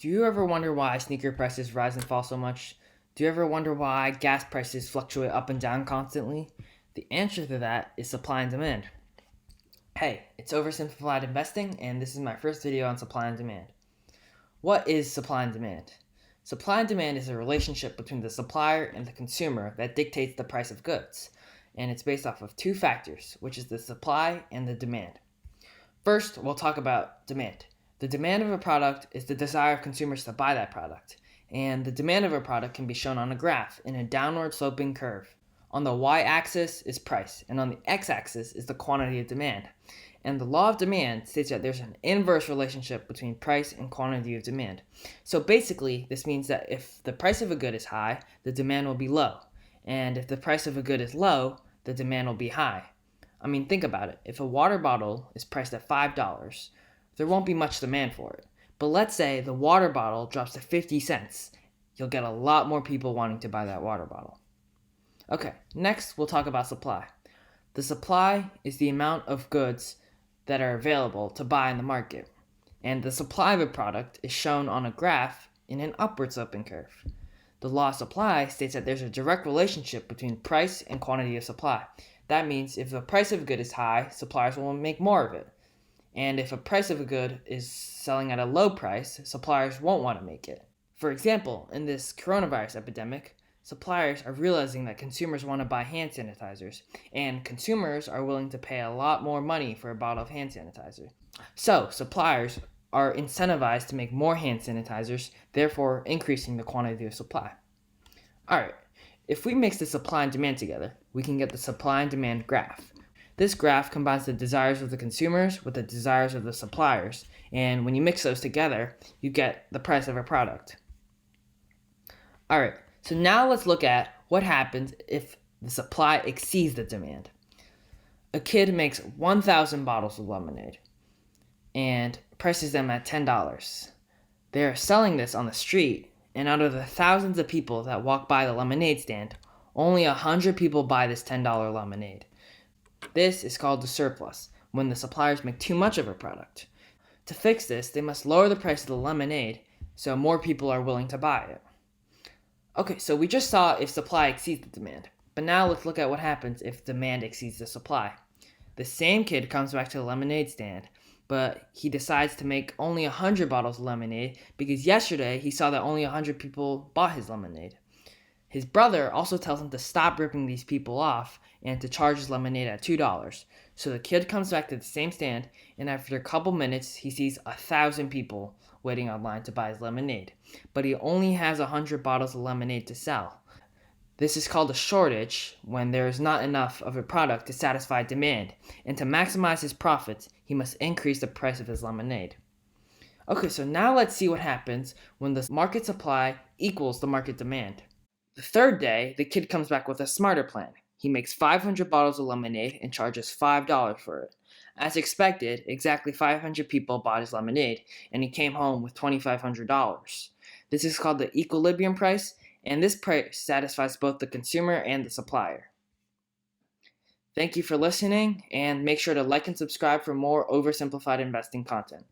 Do you ever wonder why sneaker prices rise and fall so much? Do you ever wonder why gas prices fluctuate up and down constantly? The answer to that is supply and demand. Hey, it's Oversimplified Investing, and this is my first video on supply and demand. What is supply and demand? Supply and demand is a relationship between the supplier and the consumer that dictates the price of goods, and it's based off of two factors, which is the supply and the demand. First, we'll talk about demand. The demand of a product is the desire of consumers to buy that product, and the demand of a product can be shown on a graph in a downward sloping curve. On the y-axis is price, and on the x-axis is the quantity of demand. And the law of demand states that there's an inverse relationship between price and quantity of demand. So basically, this means that if the price of a good is high, the demand will be low. And if the price of a good is low, the demand will be high. I mean, think about it. If a water bottle is priced at $5, there won't be much demand for it. But let's say the water bottle drops to 50 cents. You'll get a lot more people wanting to buy that water bottle. Okay, next we'll talk about supply. The supply is the amount of goods that are available to buy in the market. And the supply of a product is shown on a graph in an upward sloping curve. The law of supply states that there's a direct relationship between price and quantity of supply. That means if the price of a good is high, suppliers will make more of it. And if a price of a good is selling at a low price, suppliers won't want to make it. For example, in this coronavirus epidemic, suppliers are realizing that consumers want to buy hand sanitizers, and consumers are willing to pay a lot more money for a bottle of hand sanitizer. So, suppliers are incentivized to make more hand sanitizers, therefore increasing the quantity of supply. Alright, if we mix the supply and demand together, we can get the supply and demand graph. This graph combines the desires of the consumers with the desires of the suppliers, and when you mix those together, you get the price of a product. Alright, so now let's look at what happens if the supply exceeds the demand. A kid makes 1,000 bottles of lemonade and prices them at $10. They're selling this on the street, and out of the thousands of people that walk by the lemonade stand, only 100 people buy this $10 lemonade. This is called the surplus, when the suppliers make too much of a product. To fix this, they must lower the price of the lemonade so more people are willing to buy it. Okay, so we just saw if supply exceeds the demand, but now let's look at what happens if demand exceeds the supply. The same kid comes back to the lemonade stand, but he decides to make only 100 bottles of lemonade because yesterday he saw that only 100 people bought his lemonade. His brother also tells him to stop ripping these people off and to charge his lemonade at $2. So the kid comes back to the same stand, and after a couple minutes, he sees 1,000 people waiting online to buy his lemonade. But he only has 100 bottles of lemonade to sell. This is called a shortage when there is not enough of a product to satisfy demand, and to maximize his profits, he must increase the price of his lemonade. Okay, so now let's see what happens when the market supply equals the market demand. The third day, the kid comes back with a smarter plan. He makes 500 bottles of lemonade and charges $5 for it. As expected, exactly 500 people bought his lemonade, and he came home with $2,500. This is called the equilibrium price, and this price satisfies both the consumer and the supplier. Thank you for listening, and make sure to like and subscribe for more oversimplified investing content.